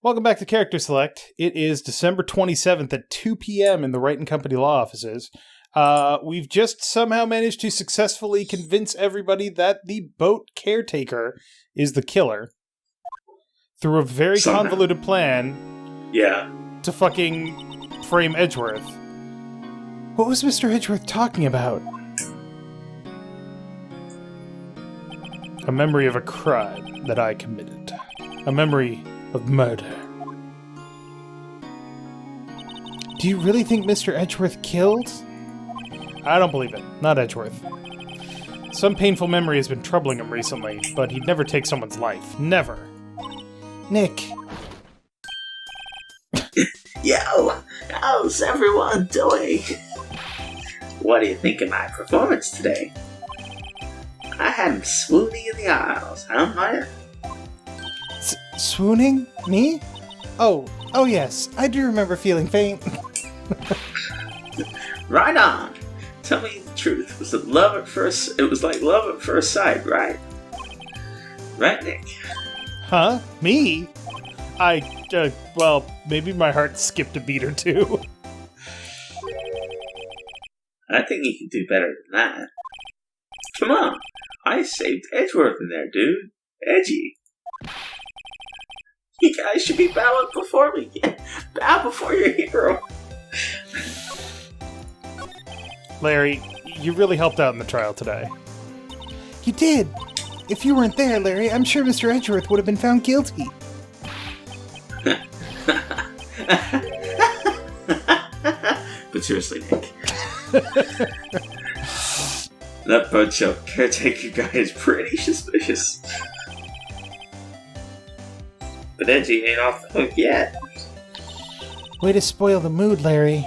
Welcome back to Character Select. It is December 27th at 2 p.m. in the Wright & Company law offices. We've just somehow managed to successfully convince everybody that the boat caretaker is the killer through a very convoluted plan. Yeah. To fucking frame Edgeworth. What was Mr. Edgeworth talking about? A memory of a crime that I committed. A memory of murder. Do you really think Mr. Edgeworth killed? I don't believe it. Not Edgeworth. Some painful memory has been troubling him recently, but he'd never take someone's life. Never. Nick. Yo, how's everyone doing? What do you think of my performance today? I had him swooning in the aisles, huh, Maya? Swooning? Me? Oh yes, I do remember feeling faint. Right on. Tell me the truth. It was like love at first sight, right? Right, Nick? Huh? Me? Well, maybe my heart skipped a beat or two. I think you can do better than that. Come on. I saved Edgeworth in there, dude. Edgy. You guys should be bowing before me. Bow before your hero. Larry, you really helped out in the trial today. You did. If you weren't there, Larry, I'm sure Mr. Edgeworth would have been found guilty. But seriously, Nick. That boat show caretaker guy is pretty suspicious. But Edgy ain't off the hook yet. Way to spoil the mood, Larry.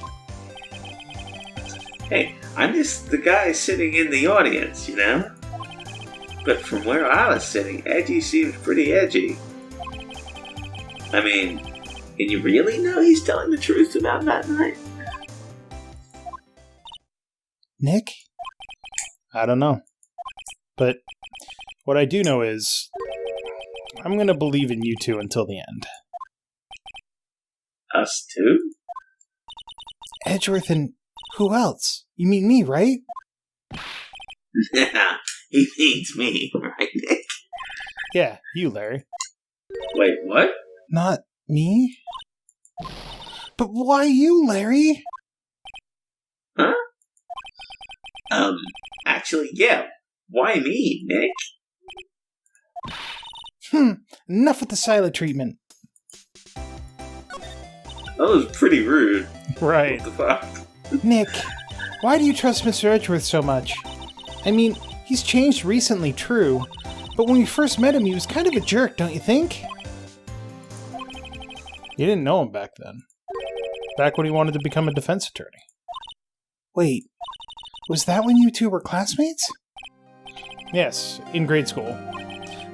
Hey, I'm just the guy sitting in the audience, you know? But from where I was sitting, Edgy seems pretty edgy. I mean, can you really know he's telling the truth about that night? Nick? I don't know. But what I do know is I'm going to believe in you two until the end. Us two? Edgeworth and who else? You mean me, right? Yeah, he means me, right, Nick? Yeah, you, Larry. Wait, what? Not me? But why you, Larry? Huh? Actually, yeah. Why me, Nick? Enough with the silent treatment. That was pretty rude. Right. What the fuck? Nick, why do you trust Mr. Edgeworth so much? I mean, he's changed recently, true, but when we first met him, he was kind of a jerk, don't you think? You didn't know him back then. Back when he wanted to become a defense attorney. Wait, was that when you two were classmates? Yes, in grade school.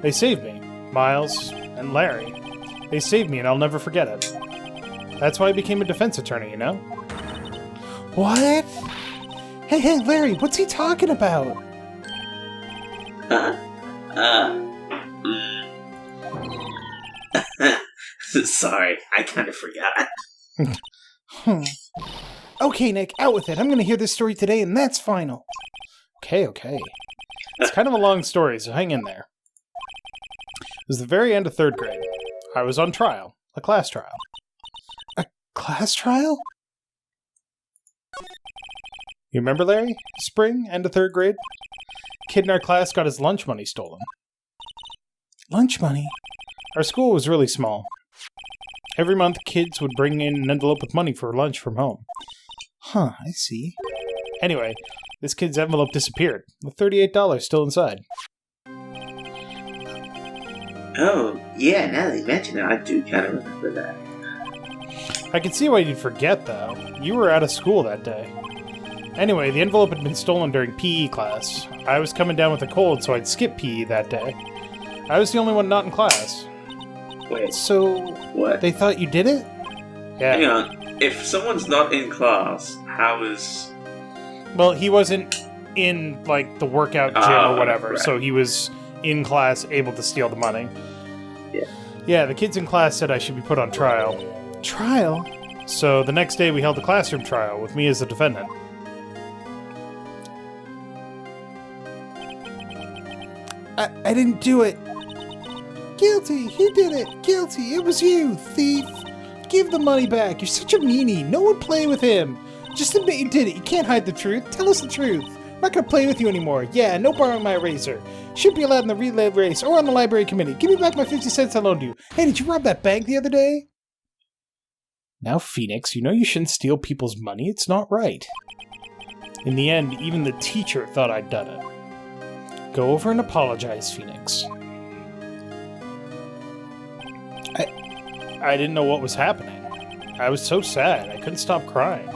They saved me, Miles and Larry. They saved me and I'll never forget it. That's why I became a defense attorney, you know? What? Hey, Larry, what's he talking about? Sorry, I kind of forgot. Okay, Nick, out with it. I'm going to hear this story today, and that's final. Okay. It's kind of a long story, so hang in there. It was the very end of 3rd grade. I was on trial. A class trial. A class trial? You remember, Larry? Spring, end of 3rd grade? Kid in our class got his lunch money stolen. Lunch money? Our school was really small. Every month, kids would bring in an envelope with money for lunch from home. Huh, I see. Anyway, this kid's envelope disappeared, with $38 still inside. Oh, yeah, now that you mention it, I do kind of remember that. I can see why you'd forget, though. You were out of school that day. Anyway, the envelope had been stolen during PE class. I was coming down with a cold, so I'd skip PE that day. I was the only one not in class. Wait. So, what? They thought you did it? Yeah. Hang on. If someone's not in class, how is... Well, he wasn't in, the workout gym or whatever, right. so he was in class able to steal the money. Yeah. Yeah, the kids in class said I should be put on trial. Trial? So the next day we held a classroom trial, with me as the defendant. I didn't do it. Guilty! He did it! Guilty! It was you, thief! Give the money back! You're such a meanie! No one play with him! Just admit you did it! You can't hide the truth! Tell us the truth! I'm not gonna play with you anymore! Yeah, no borrowing my eraser! Should be allowed in the relay race or on the library committee! Give me back my 50 cents I loaned you! Hey, did you rob that bank the other day? Now, Phoenix, you know you shouldn't steal people's money. It's not right. In the end, even the teacher thought I'd done it. Go over and apologize, Phoenix. I didn't know what was happening. I was so sad, I couldn't stop crying.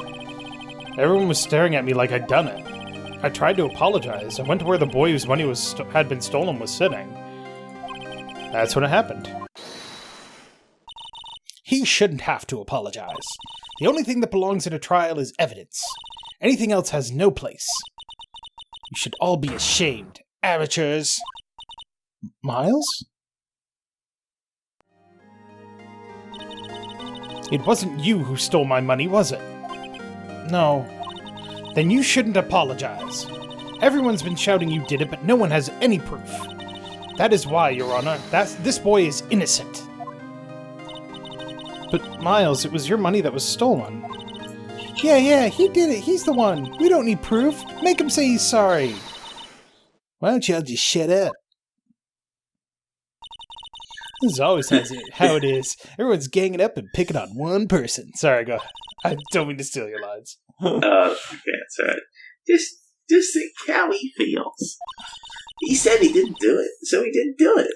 Everyone was staring at me like I'd done it. I tried to apologize. I went to where the boy whose money had been stolen was sitting. That's when it happened. He shouldn't have to apologize. The only thing that belongs in a trial is evidence. Anything else has no place. You should all be ashamed. Amateurs. Miles? It wasn't you who stole my money, was it? No. Then you shouldn't apologize. Everyone's been shouting you did it, but no one has any proof. That is why, Your Honor, this boy is innocent. But, Miles, it was your money that was stolen. Yeah, he did it. He's the one. We don't need proof. Make him say he's sorry. Why don't y'all just shut up? This is always how it is. Everyone's ganging up and picking on one person. Sorry, go. I don't mean to steal your lines. Okay, that's all right. Just think how he feels. He said he didn't do it, so he didn't do it.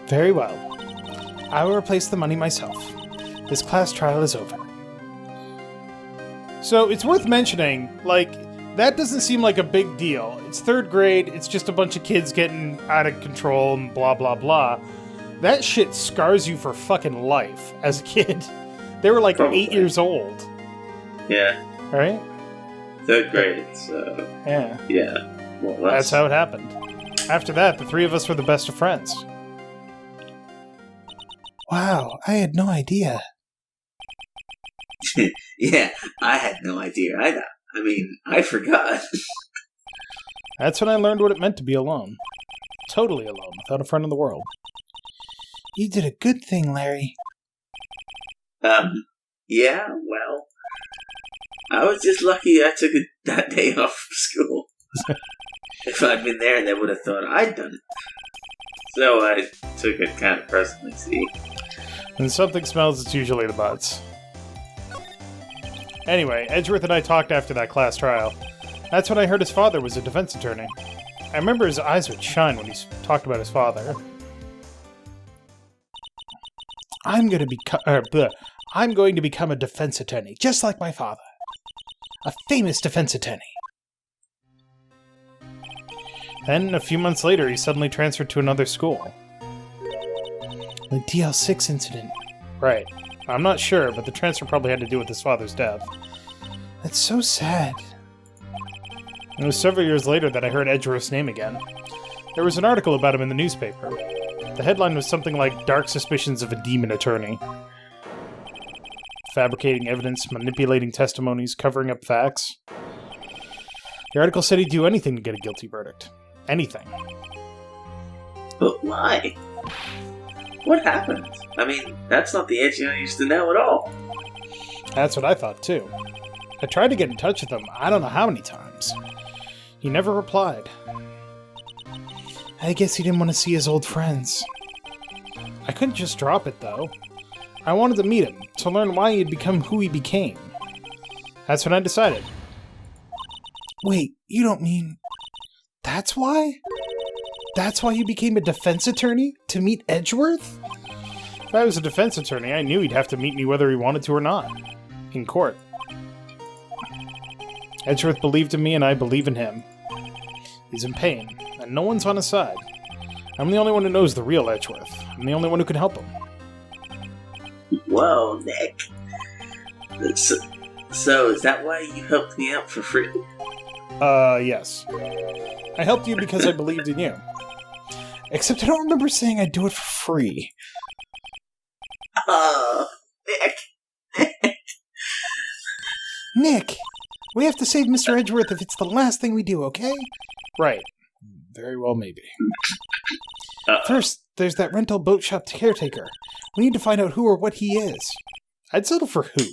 Very well. I will replace the money myself. This class trial is over. So, it's worth mentioning, that doesn't seem like a big deal. It's 3rd grade, it's just a bunch of kids getting out of control and blah blah blah. That shit scars you for fucking life as a kid. They were Probably. 8 years old. Yeah. Right? 3rd grade, so... Yeah. Yeah, more or less. That's how it happened. After that, the 3 of us were the best of friends. Wow, I had no idea. Yeah, I had no idea either. I mean, I forgot. That's when I learned what it meant to be alone. Totally alone, without a friend in the world. You did a good thing, Larry. Yeah, well, I was just lucky I took that day off from school. If I'd been there, they would have thought I'd done it. So I took it kind of personally, see? When something smells, it's usually the butts. Anyway, Edgeworth and I talked after that class trial. That's when I heard his father was a defense attorney. I remember his eyes would shine when he talked about his father. I'm going to become a defense attorney, just like my father. A famous defense attorney. Then, a few months later, he suddenly transferred to another school. The DL6 incident. Right. I'm not sure, but the transfer probably had to do with his father's death. That's so sad. It was several years later that I heard Edgeworth's name again. There was an article about him in the newspaper. The headline was something like, "Dark Suspicions of a Demon Attorney." Fabricating evidence, manipulating testimonies, covering up facts. The article said he'd do anything to get a guilty verdict. Anything. But why? What happened? I mean, that's not the Edgy I used to know at all. That's what I thought, too. I tried to get in touch with him I don't know how many times. He never replied. I guess he didn't want to see his old friends. I couldn't just drop it, though. I wanted to meet him, to learn why he had become who he became. That's when I decided. Wait, you don't mean... That's why? That's why you became a defense attorney? To meet Edgeworth? If I was a defense attorney, I knew he'd have to meet me whether he wanted to or not. In court. Edgeworth believed in me and I believe in him. He's in pain, and no one's on his side. I'm the only one who knows the real Edgeworth. I'm the only one who can help him. Whoa, Nick. So is that why you helped me out for free? Yes. I helped you because I believed in you. Except I don't remember saying I'd do it for free. Nick. Nick! We have to save Mr. Edgeworth if it's the last thing we do, okay? Right. Very well, maybe. First, there's that rental boat shop caretaker. We need to find out who or what he is. I'd settle for who.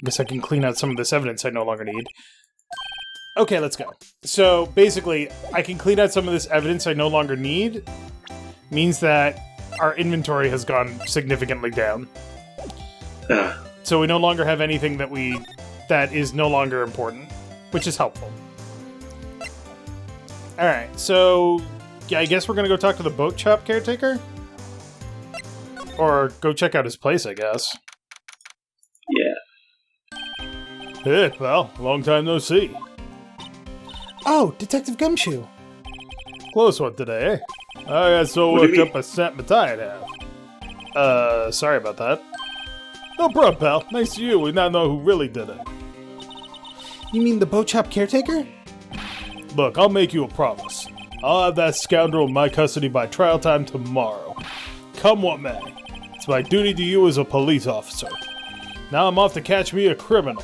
Guess I can clean out some of this evidence I no longer need. Okay, let's go. So, basically, I can clean out some of this evidence I no longer need. Means that our inventory has gone significantly down. So we no longer have anything that is no longer important, which is helpful. Alright, so yeah, I guess we're gonna go talk to the boat shop caretaker? Or go check out his place, I guess. Yeah. Hey, pal. Long time no see. Oh, Detective Gumshoe. Close one today, eh? I got so worked up I snapped my tie in half. Sorry about that. No problem, pal. Nice to you. We now know who really did it. You mean the boat shop caretaker? Look, I'll make you a promise. I'll have that scoundrel in my custody by trial time tomorrow. Come what may. It's my duty to you as a police officer. Now I'm off to catch me a criminal.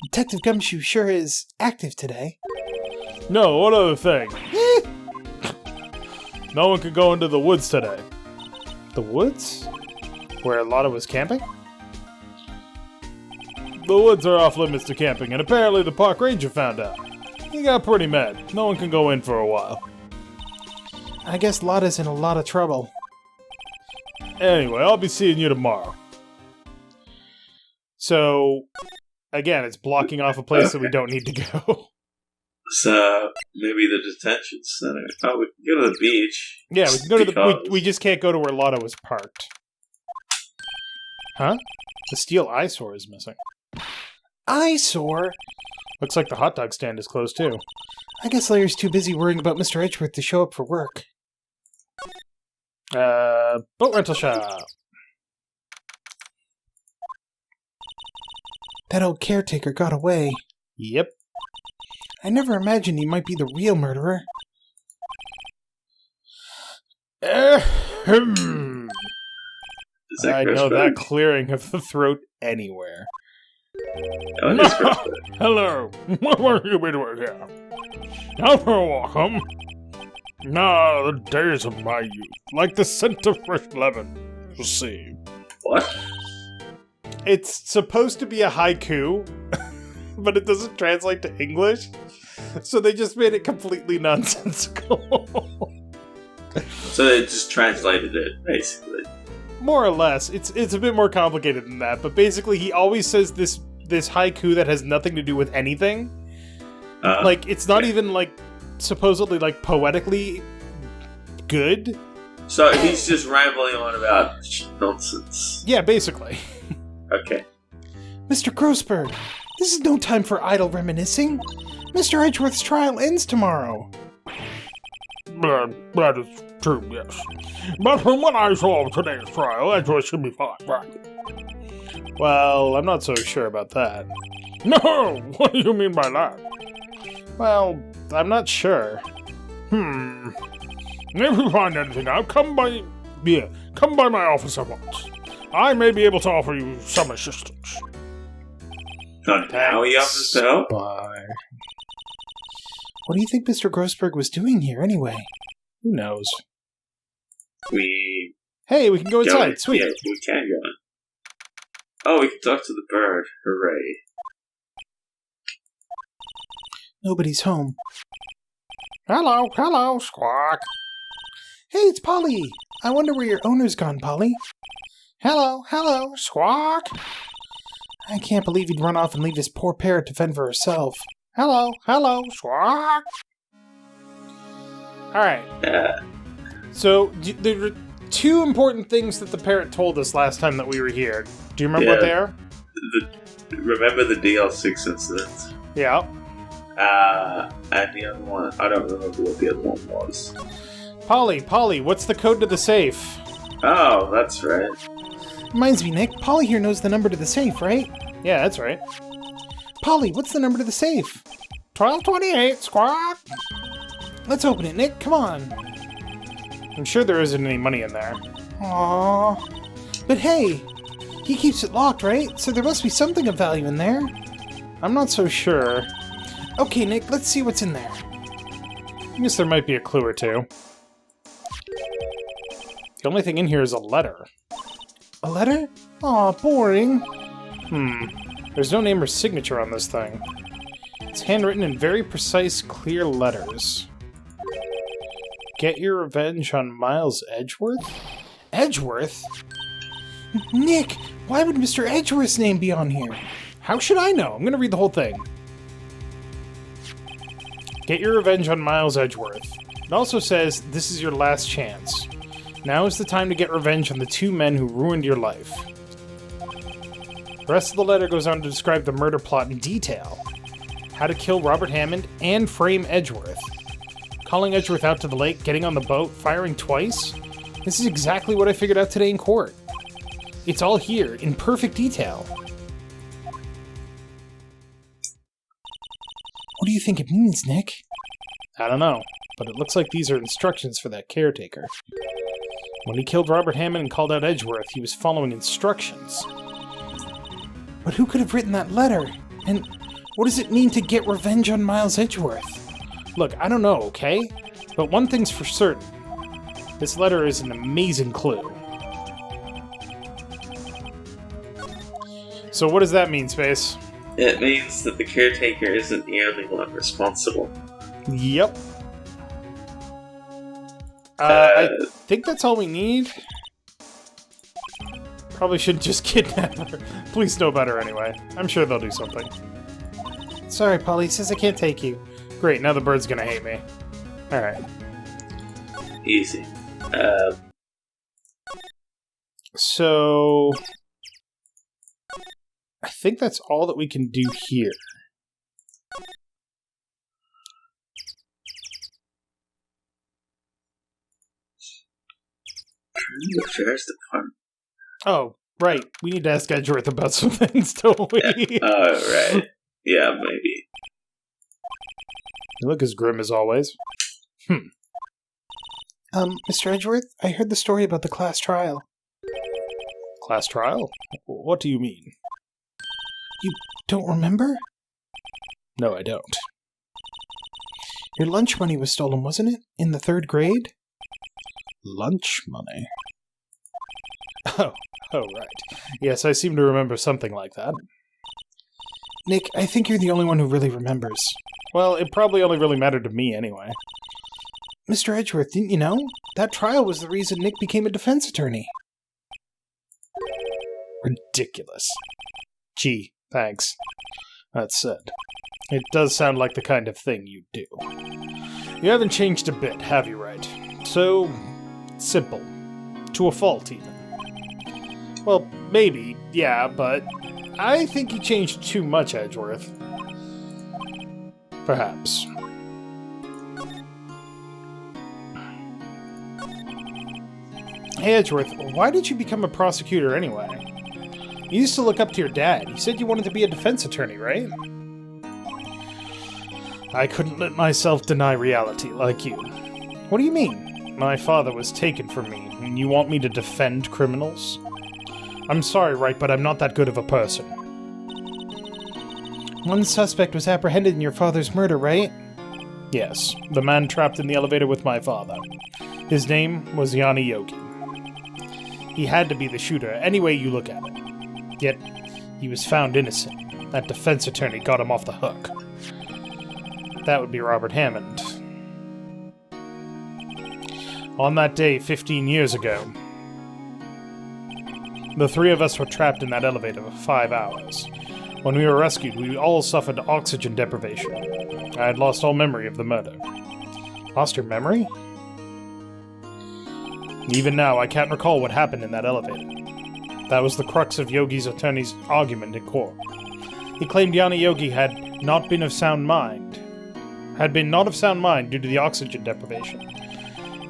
Detective Gumshoe sure is active today. No, one other thing. No one can go into the woods today. The woods? Where Lotta was camping? The woods are off limits to camping, and apparently the park ranger found out. He got pretty mad. No one can go in for a while. I guess Lotta's in a lot of trouble. Anyway, I'll be seeing you tomorrow. So, again, it's blocking off a place that we don't need to go. So, maybe the detention center. Oh, we can go to the beach. Yeah, we can go to the... We just can't go to where Lotta was parked. Huh? The steel eyesore is missing. Eyesore? Looks like the hot dog stand is closed, too. I guess Larry's too busy worrying about Mr. Edgeworth to show up for work. Boat rental shop. That old caretaker got away. Yep. I never imagined he might be the real murderer. I know that clearing of the throat anywhere. Oh, no! Hello! What were you doing here? Out for a walk, huh? No, the days of my youth. Like the scent of fresh lemon. You'll see. What? It's supposed to be a haiku, but it doesn't translate to English, so they just made it completely nonsensical. So they just translated it, basically. More or less. It's a bit more complicated than that, but basically he always says this haiku that has nothing to do with anything. Like, it's not even, like, supposedly, like, poetically good. So he's just rambling on about nonsense. Yeah, basically. Okay. Mr. Grossberg, this is no time for idle reminiscing. Mr. Edgeworth's trial ends tomorrow. That is true, yes. But from what I saw of today's trial, Edgeworth should be fine, right? Well, I'm not so sure about that. No! What do you mean by that? Well, I'm not sure. If you find anything out, come by my office at once. I may be able to offer you some assistance. Now he offers to help? Bye. What do you think Mr. Grossberg was doing here, anyway? Who knows? Hey, we can go inside. Sweet. Yeah, we can go in. Oh, we can talk to the bird. Hooray. Nobody's home. Hello, Squawk. Hey, it's Polly. I wonder where your owner's gone, Polly. Hello, Squawk. I can't believe he'd run off and leave his poor parrot to fend for herself. Hello, Squawk. Alright. So, there were two important things that the parrot told us last time that we were here. Do you remember what they are? Remember the DL6 incident? Yeah. And the other one, I don't remember what the other one was. Polly, what's the code to the safe? Oh, that's right. Reminds me, Nick, Polly here knows the number to the safe, right? Yeah, that's right. Polly, what's the number to the safe? 1228, squawk! Let's open it, Nick, come on. I'm sure there isn't any money in there. Aww. But hey, he keeps it locked, right? So there must be something of value in there. I'm not so sure. Okay, Nick, let's see what's in there. I guess there might be a clue or two. The only thing in here is a letter. A letter? Aw, boring. There's no name or signature on this thing. It's handwritten in very precise, clear letters. Get your revenge on Miles Edgeworth? Edgeworth? Nick, why would Mr. Edgeworth's name be on here? How should I know? I'm gonna read the whole thing. Get your revenge on Miles Edgeworth. It also says, this is your last chance. Now is the time to get revenge on the two men who ruined your life. The rest of the letter goes on to describe the murder plot in detail. How to kill Robert Hammond and frame Edgeworth. Calling Edgeworth out to the lake, getting on the boat, firing twice. This is exactly what I figured out today in court. It's all here, in perfect detail. What do you think it means, Nick? I don't know, but it looks like these are instructions for that caretaker. When he killed Robert Hammond and called out Edgeworth, he was following instructions. But who could have written that letter? And what does it mean to get revenge on Miles Edgeworth? Look, I don't know, okay? But one thing's for certain. This letter is an amazing clue. So what does that mean, Space? It means that the caretaker isn't the only one responsible. Yep. I think that's all we need. Probably shouldn't just kidnap her. Police know better anyway. I'm sure they'll do something. Sorry, Polly. Says I can't take you. Great, now the bird's gonna hate me. Alright. Easy. So... I think that's all that we can do here. The sheriff's department. Oh, right. We need to ask Edgeworth about some things, don't we? Yeah. Oh, right. Yeah, maybe. You look as grim as always. Mr. Edgeworth, I heard the story about the class trial. Class trial? What do you mean? You don't remember? No, I don't. Your lunch money was stolen, wasn't it? In the 3rd grade? Lunch money? Oh, right. Yes, I seem to remember something like that. Nick, I think you're the only one who really remembers. Well, it probably only really mattered to me anyway. Mr. Edgeworth, didn't you know? That trial was the reason Nick became a defense attorney. Ridiculous. Gee, thanks. That said, it does sound like the kind of thing you do. You haven't changed a bit, have you, Wright? So... simple. To a fault, even. Well, maybe, yeah, but I think you changed too much, Edgeworth. Perhaps. Hey, Edgeworth, why did you become a prosecutor anyway? You used to look up to your dad. You said you wanted to be a defense attorney, right? I couldn't let myself deny reality like you. What do you mean? My father was taken from me, and you want me to defend criminals? I'm sorry, Wright, but I'm not that good of a person. One suspect was apprehended in your father's murder, right? Yes, the man trapped in the elevator with my father. His name was Yanni Yogi. He had to be the shooter, any way you look at it. Yet, he was found innocent. That defense attorney got him off the hook. That would be Robert Hammond. On that day, 15 years ago, the 3 of us were trapped in that elevator for 5 hours. When we were rescued, we all suffered oxygen deprivation. I had lost all memory of the murder. Lost your memory? Even now, I can't recall what happened in that elevator. That was the crux of Yogi's attorney's argument in court. He claimed Yanni Yogi had not been of sound mind. Had been not of sound mind due to the oxygen deprivation.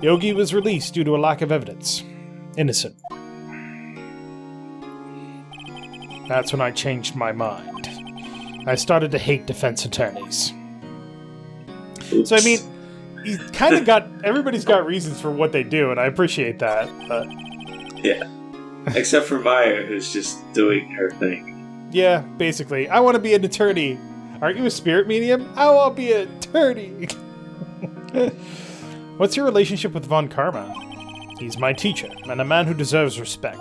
Yogi was released due to a lack of evidence. Innocent. That's when I changed my mind. I started to hate defense attorneys. Oops. So, I mean, you kind of got... Everybody's got reasons for what they do, and I appreciate that, but... Yeah. Except for Maya, who's just doing her thing. Yeah, basically. I want to be an attorney. Aren't you a spirit medium? I want to be an attorney. What's your relationship with Von Karma? He's my teacher, and a man who deserves respect.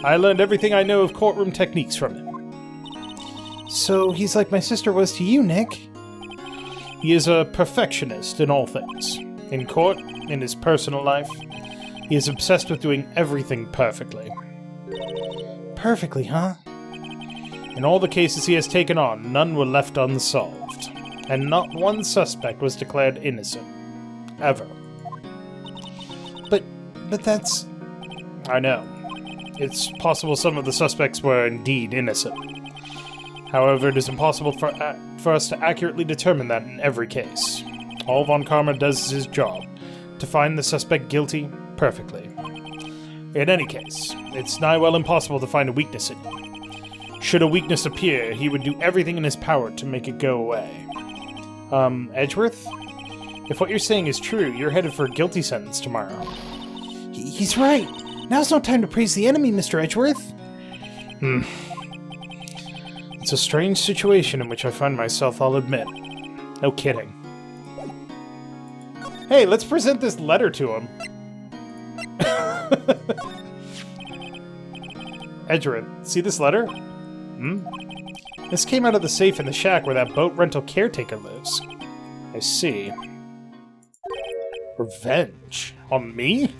I learned everything I know of courtroom techniques from him. So he's like my sister was to you, Nick. He is a perfectionist in all things. In court, in his personal life, he is obsessed with doing everything perfectly. Perfectly, huh? In all the cases he has taken on, none were left unsolved, and not one suspect was declared innocent. Ever. But that's... I know. It's possible some of the suspects were indeed innocent. However, it is impossible for us to accurately determine that in every case. All Von Karma does is his job, to find the suspect guilty perfectly. In any case, it's nigh well impossible to find a weakness in you. Should a weakness appear, he would do everything in his power to make it go away. Edgeworth? If what you're saying is true, you're headed for a guilty sentence tomorrow. He's right. Now's no time to praise the enemy, Mr. Edgeworth. It's a strange situation in which I find myself, I'll admit. No kidding. Hey, let's present this letter to him. Edgeworth, see this letter? This came out of the safe in the shack where that boat rental caretaker lives. I see. Revenge? On me?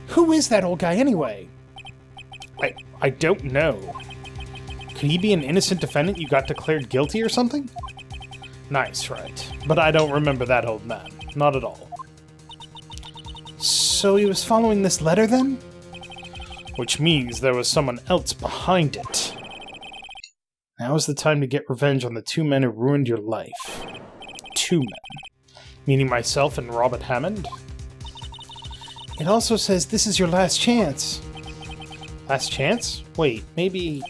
Who is that old guy anyway? I don't know. Could he be an innocent defendant you got declared guilty or something? Nice, right. But I don't remember that old man. Not at all. So he was following this letter then? Which means there was someone else behind it. Now is the time to get revenge on the two men who ruined your life. Two men. Meaning myself and Robert Hammond? It also says this is your last chance. Last chance? Wait, maybe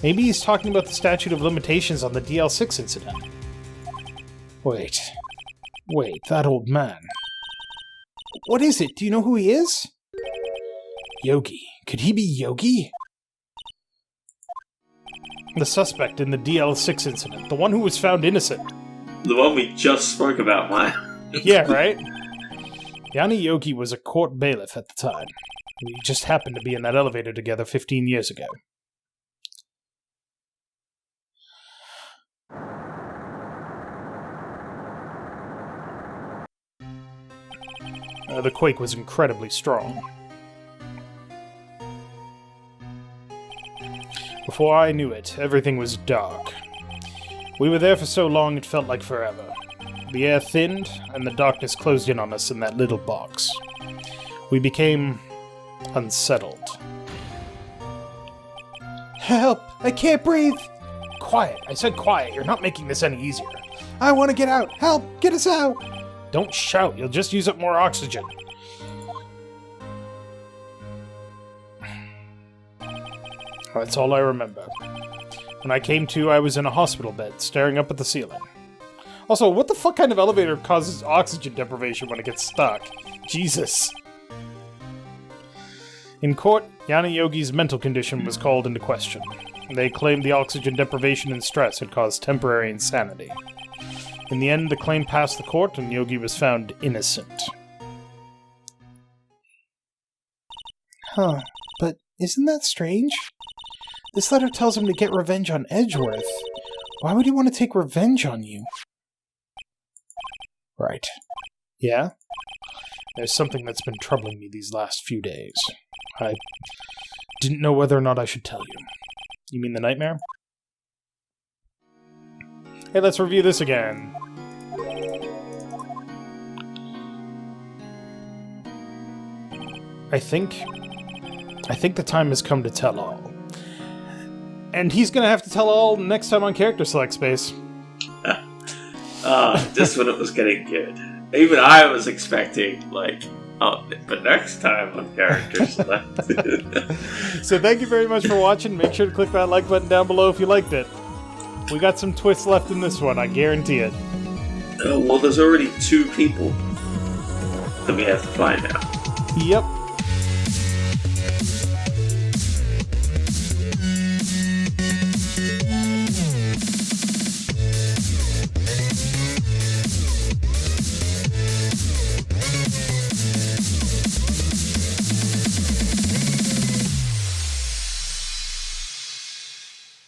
he's talking about the statute of limitations on the DL6 incident. Wait, that old man. What is it? Do you know who he is? Yogi. Could he be Yogi? The suspect in the DL6 incident. The one who was found innocent. The one we just spoke about, Maya. Yeah, right? Yanni Yogi was a court bailiff at the time. We just happened to be in that elevator together 15 years ago. The quake was incredibly strong. Before I knew it, everything was dark. We were there for so long it felt like forever. The air thinned, and the darkness closed in on us in that little box. We became unsettled. Help! I can't breathe! Quiet. I said quiet. You're not making this any easier. I want to get out! Help! Get us out! Don't shout. You'll just use up more oxygen. That's all I remember. When I came to, I was in a hospital bed, staring up at the ceiling. Also, what the fuck kind of elevator causes oxygen deprivation when it gets stuck? Jesus. In court, Yanni Yogi's mental condition was called into question. They claimed the oxygen deprivation and stress had caused temporary insanity. In the end, the claim passed the court, and Yogi was found innocent. Huh, but isn't that strange? This letter tells him to get revenge on Edgeworth. Why would he want to take revenge on you? Right. Yeah? There's something that's been troubling me these last few days. I didn't know whether or not I should tell you. You mean the nightmare? Hey, let's review this again. I think the time has come to tell all. And he's gonna have to tell all next time on CharacterSelect Space. Just when it was getting good. Even I was expecting, like, but next time on CharacterSelect. So thank you very much for watching. Make sure to click that like button down below if you liked it. We got some twists left in this one, I guarantee it. Oh, well, there's already 2 people that we have to find out. Yep.